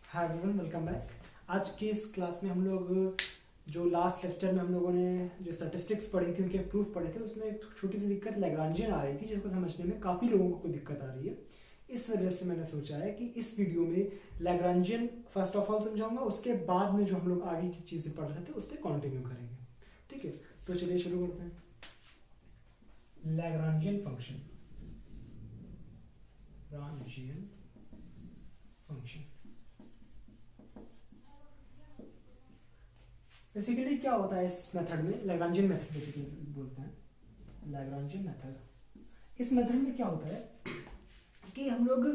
Hi everyone, welcome back. आज की इस क्लास में हम लोग जो लास्ट लेक्चर में हम लोगों ने जो स्टैटिस्टिक्स पढ़ी थी, उनके प्रूफ पढ़े थे, उसमें एक छोटी सी दिक्कत लैग्रांजियन आ रही थी, जिसको समझने में काफ़ी लोगों को दिक्कत आ रही है। इस वजह से मैंने सोचा है कि इस वीडियो में लैग्रांजियन फर्स्ट ऑफ ऑल समझाऊंगा, उसके बाद में जो हम लोग आगे की चीज़ें पढ़ रहे थे उस पर कंटिन्यू करेंगे। ठीक है, तो चलिए शुरू करते हैं। Lagrangian function, Lagrangian function basically क्या होता है इस मेथड में? लैग्रांजियन मेथड बेसिकली बोलते हैं, लैग्रांजियन मेथड। इस मेथड में क्या होता है कि हम लोग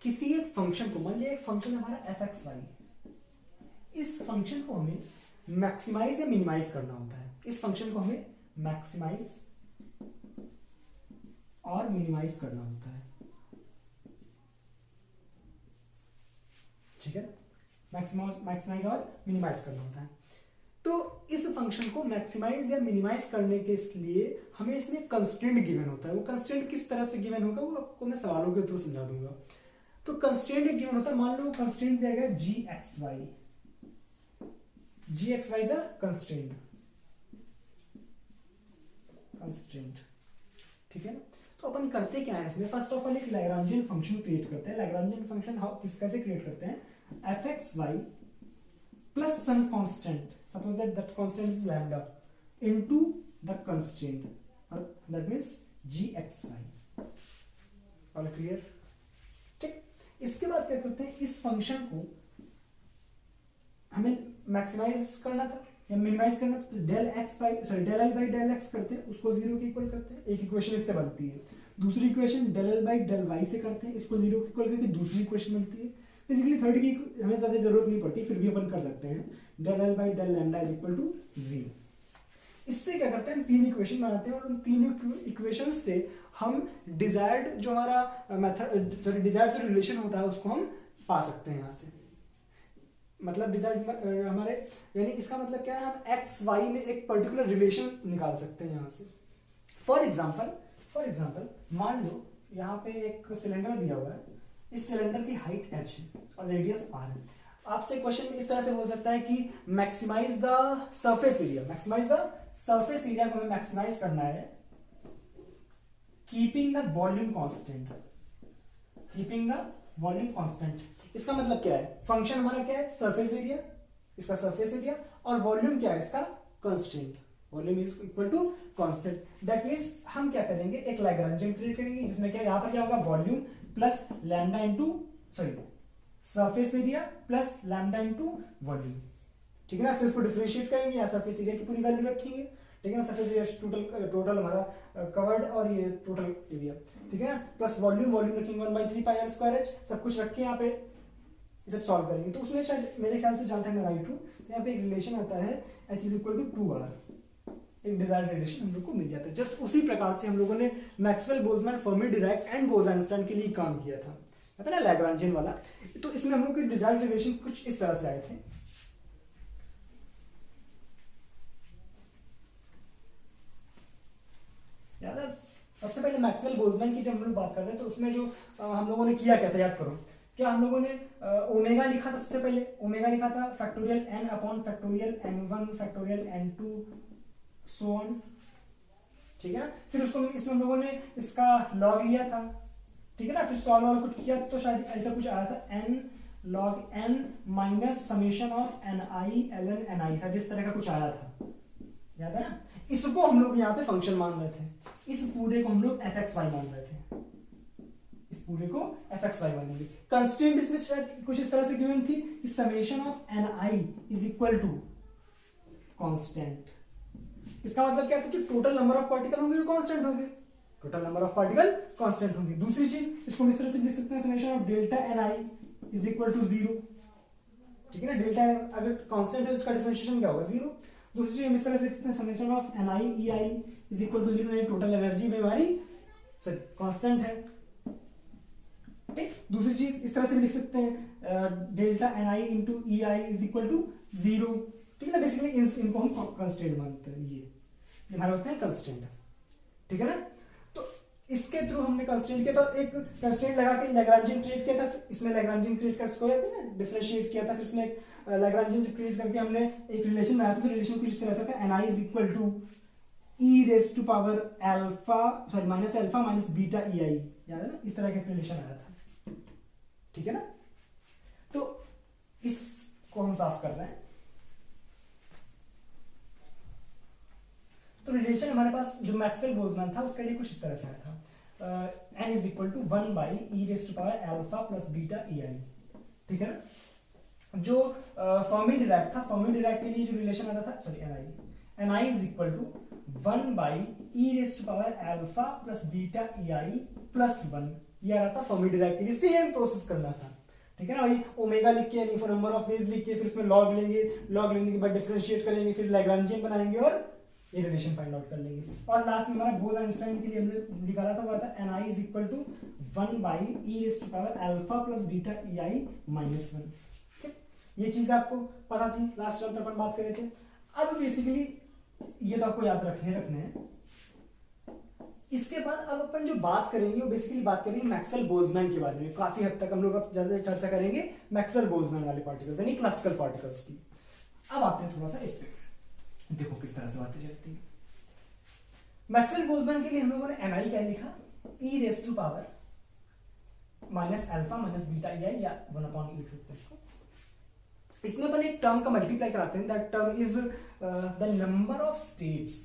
किसी एक फंक्शन को, मान लिया एक फंक्शन हमारा एफ एक्स वाई, इस फंक्शन को हमें मैक्सिमाइज या मिनिमाइज करना होता है। इस फंक्शन को हमें मैक्सिमाइज और मिनिमाइज करना होता है। ठीक है, मैक्सिमाइज और मिनिमाइज करना होता है। तो इस फंक्शन को मैक्सिमाइज या मिनिमाइज करने के लिए हमें इसमें कंस्ट्रेंट गिवन होता है। वो कंस्ट्रेंट किस तरह से गिवन होगा वो आपको मैं सवालों के थ्रू समझा दूंगा। तो कंस्ट्रेंट गिवन होता है, मान लो कंस्ट्रेंट दिया गया g x y. G x y is a constraint, ठीक है ना। तो अपन करते क्या है इसमें, फर्स्ट ऑफ ऑल एक लैग्रांजियन फंक्शन क्रिएट करते हैं। लैग्रांजियन फंक्शन कैसे क्रिएट करते हैं? F x y plus some constant, suppose that constant is lambda into the constraint, or that means gxy. all clear? ठीक, इसके बाद क्या करते हैं, इस फंक्शन को हमें मैक्सिमाइज करना था या मिनिमाइज करना था, तो del L by del X करते हैं, उसको जीरो के इक्वल करते हैं। एक इक्वेशन इससे बनती है। दूसरी equation del L by del Y से करते हैं, इसको जीरो के इक्वल करके दूसरी इक्वेशन बनती है। बेसिकली थर्ड की हमें ज्यादा जरूरत नहीं पड़ती, फिर भी अपन कर सकते हैं। Del L by del lambda is equal to zero. इससे क्या करते हैं, हम तीन इक्वेशन बनाते हैं और उन तीन इक्वेशन से हम डिजायर्ड जो हमारा मेथड, सॉरी डिजायर्ड जो रिलेशन होता है उसको हम पा सकते हैं यहाँ से। मतलब डिजायर्ड हमारे, यानी इसका मतलब क्या है, हम एक्स वाई में एक पर्टिकुलर रिलेशन निकाल सकते हैं यहाँ से। फॉर एग्जाम्पल मान लो यहाँ पे एक सिलेंडर दिया हुआ है, इस सिलेंडर की हाइट h है और रेडियस r है। आपसे क्वेश्चन इस तरह से हो सकता है कि मैक्सिमाइज द सरफेस एरिया, को हमें मैक्सिमाइज करना है कीपिंग द वॉल्यूम कांस्टेंट। इसका मतलब क्या है, फंक्शन हमारा क्या है, सरफेस एरिया, इसका सरफेस एरिया, और वॉल्यूम क्या है, इसका constant. Volume is equal to constant. That means हम क्या करेंगे, एक लैग्रांजियन क्रिएट करेंगे जिसमें क्या, यहां पर क्या होगा, volume plus lambda into surface area plus lambda into volume. ठीक है ना। फिर इसको डिफरेंशिएट करेंगे, या सरफेस एरिया की पूरी वैल्यू रखेंगे। ठीक है ना, सरफेस एरिया टोटल हमारा कवर्ड और ये टोटल एरिया, ठीक है ना, प्लस वॉल्यूम रखेंगे 1/3 पाई आर स्क्वायर एच, सब कुछ रख के यहाँ पे सब सॉल्व करेंगे। तो उसमें शायद मेरे ख्याल से जहां तक मैं राइट हूँ, तो यहाँ पे एक रिलेशन आता है h is equal to 2r, एक डिजायर्ड रिलेशन हम लोग को मिल जाता है। जस्ट उसी प्रकार से हम लोगों ने Maxwell, Boltzmann, Fermi, Dirac and Bose Einstein के लिए काम किया था, पता ना, लैग्रांजियन वाला। तो इसमें हम लोग के डिजायर्ड रिलेशन कुछ इस तरह से आए थे। याद है, सबसे पहले मैक्सवेल, बोल्ट्जमैन की जब हम लोग बात करते हैं तो उसमें जो हम लोगों ने किया क्या था, याद करो। क्या हम लोगों ने ओमेगा लिखा था, सबसे पहले ओमेगा लिखा था factorial n upon factorial n1 factorial n2 so on. ठीक है ना। फिर उसको इसमें हम लोगों ने इसका लॉग लिया था, ठीक है ना। फिर सॉल्व और कुछ किया तो शायद ऐसा कुछ आया था, n log n minus summation of ni ln ni, शायद इस तरह का कुछ आया था, याद है ना। इसको हम लोग यहाँ पे फंक्शन मान रहे थे, इस पूरे को हम लोग fxy मान रहे थे, इस पूरे को fxy मानेंगे। कंस्ट्रेंट इसमें शायद कुछ इस तरह से गिवन थी कि summation of ni is equal to constant. इसका मतलब क्या था, जो टोटल नंबर ऑफ पार्टिकल होंगे वो कांस्टेंट होंगे, total number of particle constant होंगे। दूसरी चीज, इसको हम इस तरह से लिख सकते हैं, summation of delta ni is equal to 0। ठीक है ना, डेल्टा अगर कांस्टेंट है इसका डिफरेंशिएशन क्या होगा, 0। दूसरी चीज हम इस तरह से लिख सकते हैं, summation of ni ei is equal to 0, total energy में हमारी कांस्टेंट है। ठीक, दूसरी चीज इस तरह से भी लिख सकते हैं, delta ni into ei is equal to 0। ठीक है ना, बेसिकली इनको हम कंस्ट्रेंट मानते हैं, ये हमारे होते हैं कंस्ट्रेंट। ठीक है ना। तो इसके थ्रू हमने कंस्ट्रेंट किया, तो एक कंस्ट्रेंट लगा के लैग्रांजियन क्रिएट किया था, इसमें लैग्रांजियन क्रिएट कर इसको याद है ना, डिफरेंशिएट किया था, फिर इसमें लैग्रांजियन क्रिएट करके हमने एक रिलेशन बनाया था, रिलेशन कुछ इस तरह से था, N I is equal to e raise to power alpha sorry minus alpha minus beta E i, याद है ना, इस तरह का रिलेशन आया था, ठीक है ना। तो इसको हम साफ कर रहे हैं, तो रिलेशन हमारे पास जो मैक्सवेल बोल्ट्जमैन था उसके लिए कुछ इस तरह से आया था, n is equal to 1 by e raise to power alpha plus beta E i, ठीक है ना। जो फर्मी डिराक था, फर्मी डिराक के लिए जो रिलेशन आता था, sorry n I is equal to 1 by e raise to power alpha plus beta E i plus 1, ये आ रहा था फर्मी डिराक के लिए, सेम प्रोसेस करना था, ठीक है ना भाई। ओमेगा लिख के यानी नंबर ऑफ वेज लिख के फिर उसमें लॉग लेंगे, लॉग लेने के बाद डिफरेंशिएट करेंगे, फिर लैग्रांजियन बनाएंगे और ये रिलेशन फाइंड आउट कर लेंगे। और लास्ट में हमारा बोस-आइंस्टाइन के लिए हमने निकाला था, वो था N I is equal to 1 by E raise to power alpha plus beta E I minus 1, ठीक। ये चीज आपको पता थी, लास्ट टाइम अपन बात कर रहे थे। अब बेसिकली ये तो आपको याद रखने हैं। इसके बाद अब अपन जो बात करेंगे वो बेसिकली बात करेंगे मैक्सवेल बोल्ट्जमैन के बारे में। काफी हद तक हम लोग अब ज्यादा चर्चा करेंगे मैक्सवेल बोल्ट्जमैन वाले पार्टिकल्स यानी क्लासिकल पार्टिकल्स की। अब आते हैं थोड़ा सा इस पे, देखो किस तरह से बातें चलती है। मैक्सवेल बोल्ट्जमैन के लिए हम लोगों ने एन क्या लिखा, e raise to power minus alpha minus beta E i, या 1/e लिख सकते हैं इसको। इसमें अपन एक टर्म का मल्टीप्लाई कराते हैं, that term is the number of states.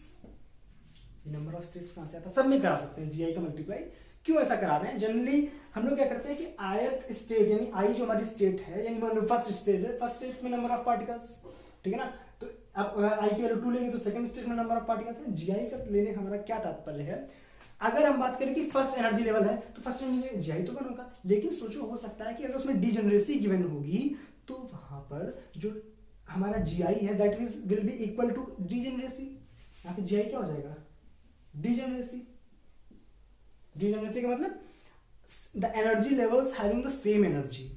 Number of states कहां से आता है, सब में करा सकते हैं जीआई का मल्टीप्लाई। क्यों ऐसा करा रहे हैं, जनरली हम लोग क्या करते हैं कि आयत स्टेट यानी आई जो हमारी स्टेट है, यानी मान लो फर्स्ट स्टेट है, फर्स्ट स्टेट में नंबर ऑफ पार्टिकल्स, ठीक है ना। तो अब अगर आई की वैल्यू 2 लेंगे तो सेकंड स्टेट में नंबर ऑफ पार्टिकल्स है। जीआई का लेने हमारा क्या तात्पर्य है, अगर हम बात करें कि फर्स्ट एनर्जी लेवल है तो फर्स्ट एनर्जी जीआई तो 1 होगा, लेकिन सोचो हो सकता है कि अगर उसमें डिजेनरेसी गिवन होगी तो वहां पर जो हमारा जीआई है that is will be equal to degeneracy. यहाँ पे जीआई क्या हो जाएगा, डिजेनरेसी। डिजेनरेसी का मतलब the energy levels having the same energy.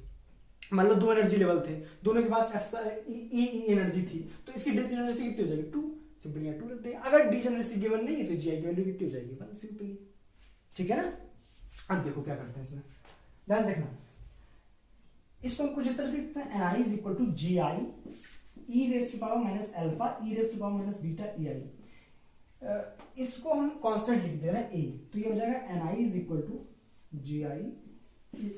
मान लो 2 एनर्जी लेवल थे, दोनों के पास ई एनर्जी थी, तो इसकी डिजेनरेसी कितनी हो जाएगी, 2। सिंपली 2 रखते हैं। अगर डिजेनरेसी गिवन नहीं है तो जीआई की वैल्यू कितनी हो जाएगी, 1 सिंपली, ठीक है ना। अब देखो क्या करते हैं इसमें, ध्यान देखना। इसको हम कुछ इस तरह से लिखते हैं, n I is equal to g i e raise to power minus alpha e raise to power minus beta E i. इसको हम कांस्टेंट लिख दे रहे हैं ए, तो ये हो जाएगा n I is equal to g i.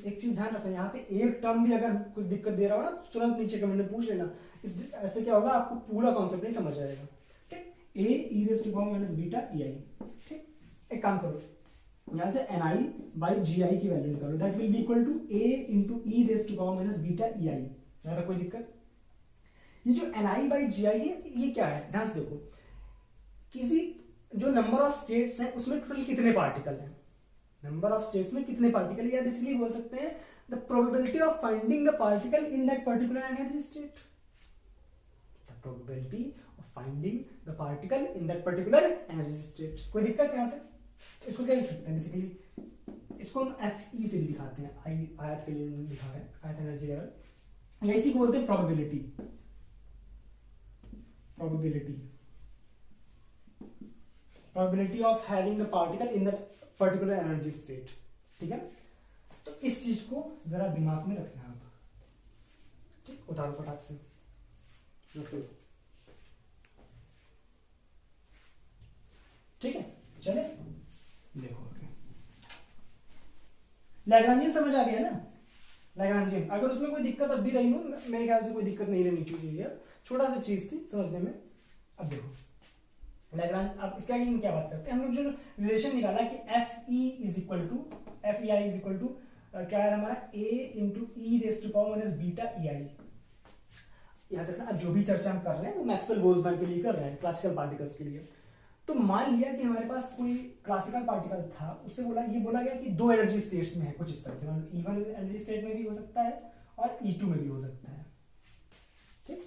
एक चीज ध्यान रखना, यहाँ पे एक टर्म भी अगर कुछ दिक्कत दे रहा हो ना तुरंत नीचे कमेंट में पूछ लेना, ऐसे क्या होगा आपको पूरा कॉन्सेप्ट नहीं समझ आएगा, ठीक। A e raise to power minus beta E i, ठीक। एक काम करो, यहां से एन आई बाई जी आई की वैल्यू निकालो, that will be equal to a into E raise to power minus beta E i. ज्यादा कोई दिक्कत, ये जो एन आई बाई जी आई है ये क्या है, ध्यान से देखो। किसी जो नंबर ऑफ स्टेट्स हैं उसमें टोटल कितने पार्टिकल हैं, नंबर ऑफ स्टेट्स में कितने पार्टिकल, या बेसिकली बोल सकते हैं the probability of finding the particle in that particular energy state. The probability of finding the particle in that particular energy state. कोई दिक्कत यहाँ तक, तो इसको क्या लिख सकते हैं, बेसिकली इसको हम एफ ई से भी दिखाते हैं, आई आयत के लिए लिखा है, आयत एनर्जी लेवल, इसी को बोलते हैं probability. Probability of having the particle in that particular energy state, ठीक है। तो इस चीज को जरा दिमाग में रखना है, ठीक। उतारो फटाक से, ठीक है। चले देखो, लैग्रांजियन समझ आ गया ना, लैग्रांजियन। अगर उसमें कोई दिक्कत अब भी रही हो, मेरे ख्याल से कोई दिक्कत नहीं रहनी चाहिए, छोटा सा चीज थी समझने में। अब देखो लैग्रांज, अब इसके आगे हम क्या बात करते हैं, हम लोग जो रिलेशन निकाला कि f e is equal to f e i is equal to क्या है हमारा, a into E raise to power minus beta E i. याद रखना, अब जो भी चर्चा हम कर रहे हैं वो मैक्सवेल बोल्ट्जमैन के लिए कर रहे हैं, क्लासिकल पार्टिकल्स के लिए। तो मान लिया कि हमारे पास कोई क्लासिकल पार्टिकल था, उससे बोला गया कि 2 एनर्जी स्टेट्स में है, कुछ इस तरह से, मतलब E1 एनर्जी स्टेट में भी हो सकता है और E2 में भी हो सकता है, ठीक।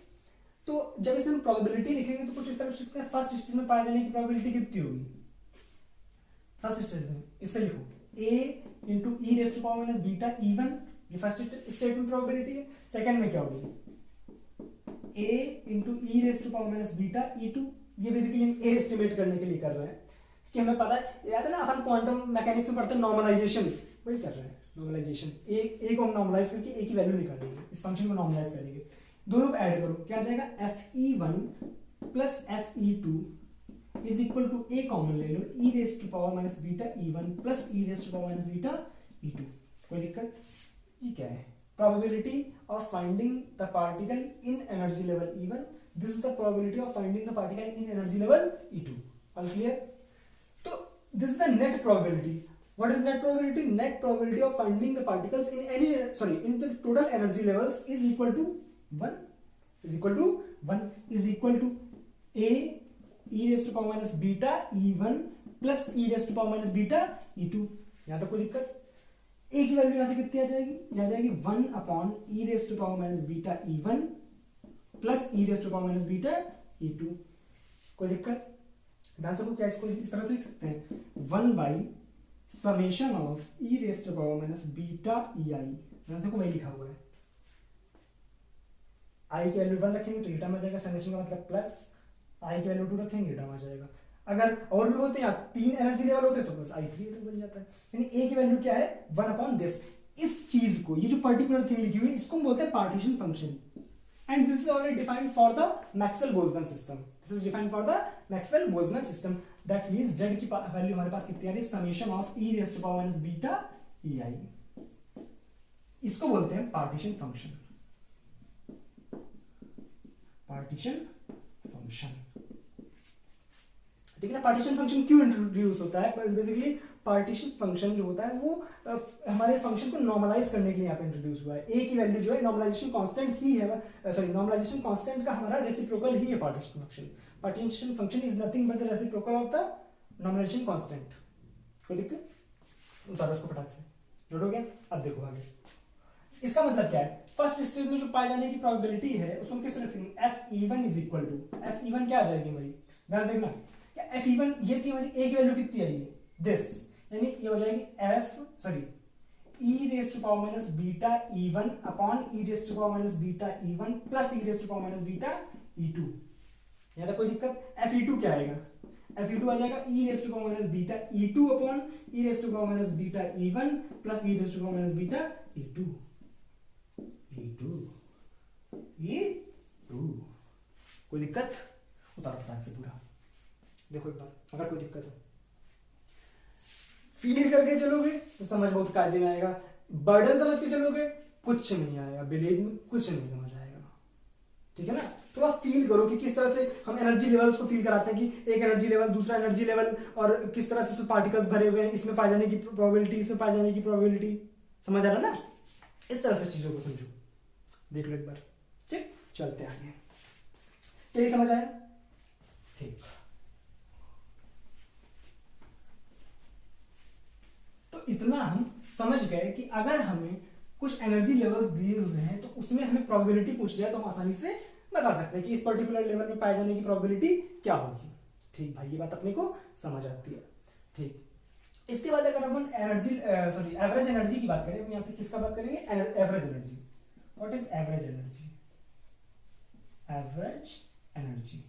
तो जब इसमें हम प्रोबेबिलिटी लिखेंगे तो कुछ इस तरह से लिखते हैं, फर्स्ट स्टेज में पाए जाने की प्रोबेबिलिटी कितनी होगी, फर्स्ट स्टेज में इससे लिखो a into E raise to power minus beta E1, ये फर्स्ट स्टेट में प्रोबेबिलिटी है। सेकंड में क्या होगी, a into E raise to power minus beta E2, ये बेसिकली हम ए एस्टिमेट करने के लिए कर रहे हैं कि हमें पता है, याद है ना अपन क्वांटम मैकेनिक्स में पढ़ते हैं नॉर्मलाइजेशन, वही कर रहे हैं नॉर्मलाइजेशन। ए को हम नॉर्मलाइज करके ए की वैल्यू निकालेंगे, इस फंक्शन को नॉर्मलाइज करेंगे, दोनों को ऐड करो क्या आ जाएगा, fe1 plus fe2 is equal to A common ले लो, e raise to power minus beta e1 plus e raise to power minus beta e2। कोई दिक्कत? ये क्या है, probability of finding the particle in energy level E1, this is the probability of finding the particle in energy level E2, all clear? So this is the net probability. What is net probability? Net probability of finding the particles in any, sorry, in the total energy levels is equal to 1, is equal to 1, is equal to a e raised to power minus beta E1 plus e raised to power minus beta E2। यहाँ तक कोई दिक्कत? ए की value यहां से कितनी आ जाएगी, आ जाएगी 1 upon E raise to power minus beta E1 plus E raise to power minus beta E2। कोई दिक्कत? ध्यान से क्या इसको इस तरह से लिख सकते हैं, 1 by summation of E raise to power minus beta EI। ध्यान से को वही लिखा हुआ है, आई की वैल्यू 1 रखेंगे तो ईटा में जाएगा, समेशन का मतलब प्लस, आई की वैल्यू 2 रखेंगे ईटा में जाएगा। अगर और भी होते हैं 3 एनर्जी लेवल होते तो बस i3 तक बन जाता है। यानी ए की वैल्यू क्या है, 1 अपॉन दिस। इस चीज को, ये जो पर्टिकुलर थिंग लिखी हुई है, इसको हम बोलते हैं partition function, and this is already defined for the Maxwell Boltzmann system. This is defined for the Maxwell Boltzmann system. That means z की वैल्यू हमारे पास कितनी आ रही है, summation of e raise to power minus beta EI। इसको बोलते हैं पार्टीशन फंक्शन, पार्टीशन फंक्शन। ठीक है ना? पार्टीशन फंक्शन क्यों इंट्रोड्यूस होता है? बेसिकली पार्टीशन फंक्शन जो होता है वो हमारे फंक्शन को नॉर्मलाइज करने के लिए यहाँ पे इंट्रोड्यूस हुआ है। ए की वैल्यू जो है नॉर्मलाइजेशन कांस्टेंट ही है, सॉरी नॉर्मलाइजेशन कांस्टेंट का हमारा रेसिप्रोकल ही है partition function. Partition function is nothing but the reciprocal of the normalization constant. कोई दिक्कत? उतारो उसको फटाक से, जोड़ोगे? अब देखो आगे, इसका मतलब क्या है, फर्स्ट स्टेज में जो पाए जाने की प्रोबेबिलिटी है उसको हम किस तरह लिखेंगे, Fe1 is equal to, Fe1 क्या आ जाएगी हमारी, ध्यान देखना, Fe1 ये थी हमारी, ए की वैल्यू कितनी आई है, दिस, यानी ये हो जाएगी e raise to power minus beta E1 upon e raise to power minus beta E1 plus e raise to power minus beta E2। यहाँ तक कोई दिक्कत? Fe2 क्या आएगा, Fe2 आ जाएगा e raise to power minus beta E2 upon e raise to power minus beta E1 plus e raise to power minus beta E2। कोई दिक्कत? उतारो फटाक से पूरा, देखो एक बार, अगर कोई दिक्कत हो फील करके चलोगे तो समझ बहुत कायदे में आएगा, बर्डन समझ के चलोगे कुछ नहीं आएगा, बिलीव में कुछ नहीं समझ आएगा। ठीक है ना? तो आप फील करो कि किस तरह से हम एनर्जी लेवल्स को फील कराते हैं, कि एक एनर्जी लेवल दूसरा एनर्जी लेवल, और किस तरह से उसमें पार्टिकल्स भरे हुए हैं, इसमें पाए जाने की प्रोबेबिलिटी, इसमें पाए जाने की प्रोबेबिलिटी। समझ आ रहा ना? इस तरह से चीजों को समझो, देख लो एक बार। ठीक, चलते आगे। क्या समझ आया? ठीक, तो इतना हम समझ गए कि अगर हमें कुछ एनर्जी लेवल्स दिए हुए हैं तो उसमें हमें प्रोबेबिलिटी पूछ जाए तो हम आसानी से बता सकते हैं कि इस पर्टिकुलर लेवल में पाए जाने की प्रोबेबिलिटी क्या होगी। ठीक भाई, ये बात अपने को समझ आती है। ठीक, इसके बाद अगर अपन एवरेज एनर्जी की बात करें, यहाँ पे किसका बात करेंगे, average energy. What is average energy? Average energy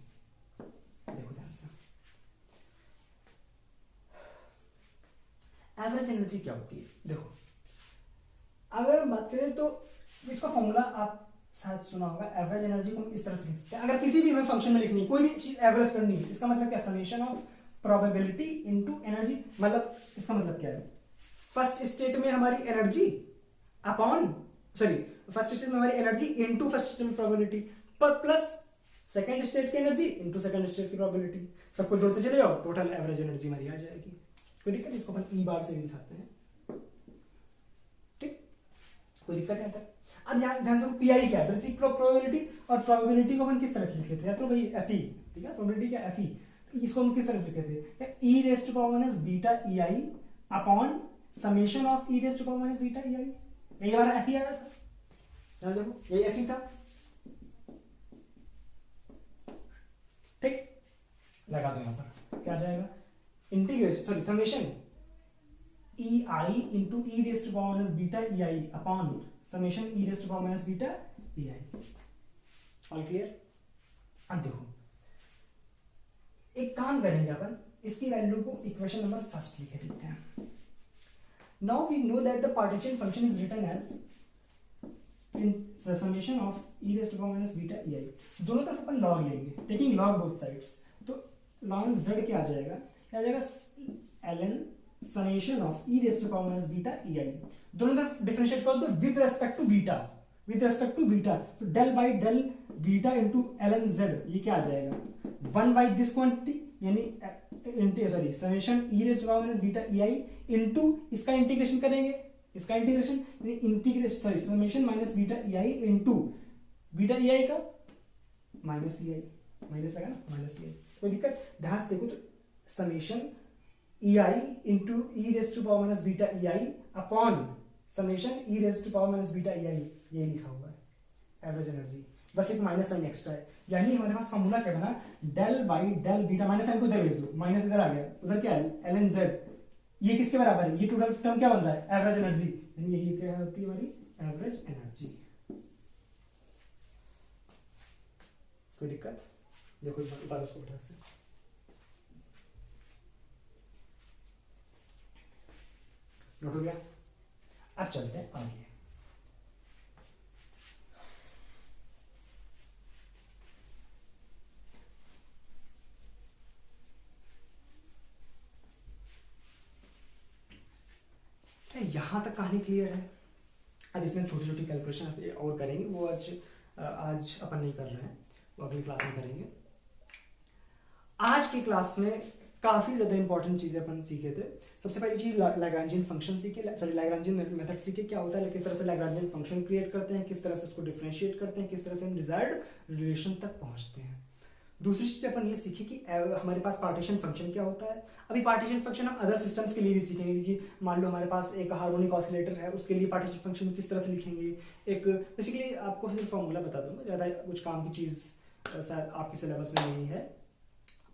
देखो ध्यान से, एवरेज एनर्जी क्या होती है? देखो, अगर हम बात करें तो इसका फॉर्मूला आप शायद सुना होगा, एवरेज एनर्जी को हम इस तरह से लिख सकते हैं। अगर किसी भी हमें फंक्शन में लिखनी, कोई भी चीज एवरेज करनी है, इसका मतलब क्या, summation of probability into energy. मतलब इसका मतलब क्या है, फर्स्ट स्टेट में हमारी एनर्जी अपॉन, फर्स्ट स्टेट में हमारी एनर्जी इनटू फर्स्ट स्टेट में प्रोबेबिलिटी, प्लस सेकंड स्टेट की एनर्जी इनटू सेकंड स्टेट की प्रोबेबिलिटी। सबको जोड़ते चले जाओ, टोटल एवरेज एनर्जी हमारी आ जाएगी। कोई दिक्कत? इसको अपन ई बार से भी दिखाते हैं। ठीक, कोई दिक्कत है? अब ध्यान से, पीआई क्या है, बेसिक प्रोबेबिलिटी, और प्रोबेबिलिटी को अपन किस तरह से लिख लेते हैं, तो भाई एफई, ठीक है, प्रोबेबिलिटी क्या एफई, इसको हम किस तरह से लिख लेते हैं, E raise to power minus beta EI upon summation of E raise to power minus beta EI। यही हमारा एफई आया था, ध्यान देखो, यही एफई था। ठीक, लगा दो यहां पर, क्या आ जाएगा, integration summation EI into E raise to power minus beta EI upon summation E raise to power minus beta EI। All clear? अब देखो, एक काम करेंगे अपन, इसकी वैल्यू को इक्वेशन नंबर फर्स्ट लिख देते हैं। Now we know that the partition function is written as summation of E raise to power minus beta E i. दोनों तरफ अपन लॉग लेंगे, टेकिंग लॉग बोथ साइड्स, तो ln z क्या आ जाएगा, ln summation of E raise to power minus beta E i. दोनों तरफ डिफरेंशिएट करो तो with respect to beta, with respect to beta, तो del by del beta into ln z, ये क्या आ जाएगा, 1 बाई दिस क्वांटिटी यानी sorry summation E raise to power minus beta E i into इसका इंटीग्रेशन करेंगे, इसका इंटीग्रेशन यानी integration sorry summation minus beta E i into beta E i का माइनस ई आई, माइनस लगा ना, minus ई आई, कोई दिक्कत, ध्यान से देखो तो summation e i into E raise to power minus beta E i upon summation E raise to power minus beta E i, ये लिखा हुआ है एवरेज एनर्जी, बस एक माइनस साइन एक्स्ट्रा है। यानी हमारे पास फॉर्मूला क्या बना, del by del beta, minus sign को इधर भेज दो, माइनस इधर आ गया, उधर क्या है ln z, ये किसके बराबर है, ये टोटल टर्म क्या बन रहा है, एवरेज एनर्जी, यानी यही क्या होती है हमारी एवरेज एनर्जी। कोई दिक्कत, देखो उतारो उसको फटाक से, नोट हो गया। अब चलते हैं आगे। यहां तक कहानी क्लियर है। अब इसमें छोटी छोटी कैलकुलेशन और करेंगे, वो आज अपन नहीं कर रहे हैं, वो अगली क्लास में करेंगे। आज की क्लास में काफी ज्यादा इंपॉर्टेंट चीजें अपन सीखे थे। सबसे पहली चीज लैग्रांजियन फंक्शन सीखे, सॉरी लैग्रांजियन मेथड सीखे, क्या होता है, किस तरह से लैग्रांजियन फंक्शन क्रिएट करते हैं, किस तरह से उसको डिफरेंशिएट करते हैं, किस तरह से हम डिजायर्ड रिलेशन तक पहुंचते हैं। दूसरी चीज अपन ये सीखी कि हमारे पास पार्टीशन फंक्शन क्या होता है। अभी पार्टीशन फंक्शन हम अदर सिस्टम्स के लिए भी सीखेंगे कि मान लो हमारे पास एक हार्मोनिक ऑसिलेटर है, उसके लिए पार्टीशन फंक्शन किस तरह से लिखेंगे। एक बेसिकली आपको सिर्फ फॉर्मूला बता दूंगा, ज्यादा कुछ काम की चीज शायद आपके सिलेबस में नहीं है।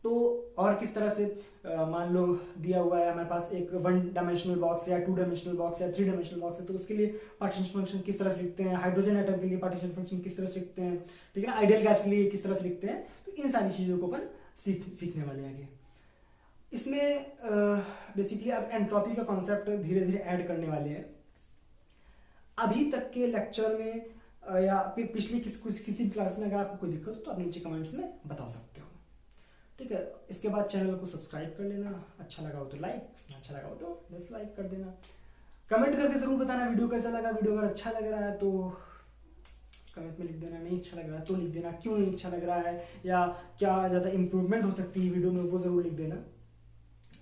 तो और किस तरह से मान लो दिया हुआ है हमारे पास एक 1 डायमेंशनल बॉक्स या 2 डायमेंशनल बॉक्स या 3 डायमेंशनल बॉक्स है, तो उसके लिए पार्टीशन फंक्शन किस तरह से लिखते हैं, हाइड्रोजन एटम के लिए पार्टीशन फंक्शन किस तरह से लिखते हैं, ठीक है ना, आइडियल गैस के लिए किस तरह से लिखते हैं। तो इन सारी चीजों को अपन सीखने वाले हैं आगे। इसमें बेसिकली अब एंट्रोपी का कॉन्सेप्ट धीरे धीरे ऐड करने वाले हैं। अभी तक के लेक्चर में या पिछली किसी भी क्लास में अगर आपको कोई दिक्कत हो तो आप नीचे कमेंट्स में बता सकते हो, ठीक है। इसके बाद चैनल को सब्सक्राइब कर लेना, अच्छा लगा हो तो लाइक, अच्छा लगा हो तो डिसलाइक कर देना। कमेंट करके जरूर बताना वीडियो कैसा लगा। वीडियो अगर अच्छा लग रहा है तो कमेंट में लिख देना, नहीं अच्छा लग रहा है तो लिख देना क्यों नहीं अच्छा लग रहा है, या क्या ज़्यादा इंप्रूवमेंट हो सकती है वीडियो में, वो ज़रूर लिख देना,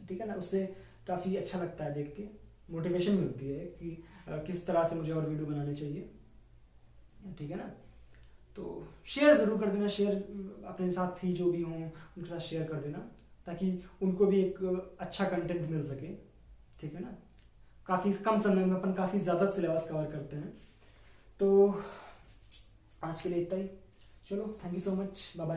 ठीक है ना। उससे काफ़ी अच्छा लगता है, देख के मोटिवेशन मिलती है कि किस तरह से मुझे और वीडियो बनाने चाहिए, ठीक है ना। तो शेयर ज़रूर कर देना, शेयर अपने साथी जो भी हों उनके साथ शेयर कर देना, ताकि उनको भी एक अच्छा कंटेंट मिल सके, ठीक है ना। काफ़ी कम समय में अपन काफ़ी ज़्यादा सिलेबस कवर करते हैं। तो आज के लिए इतना ही, चलो thank you so much, bye bye.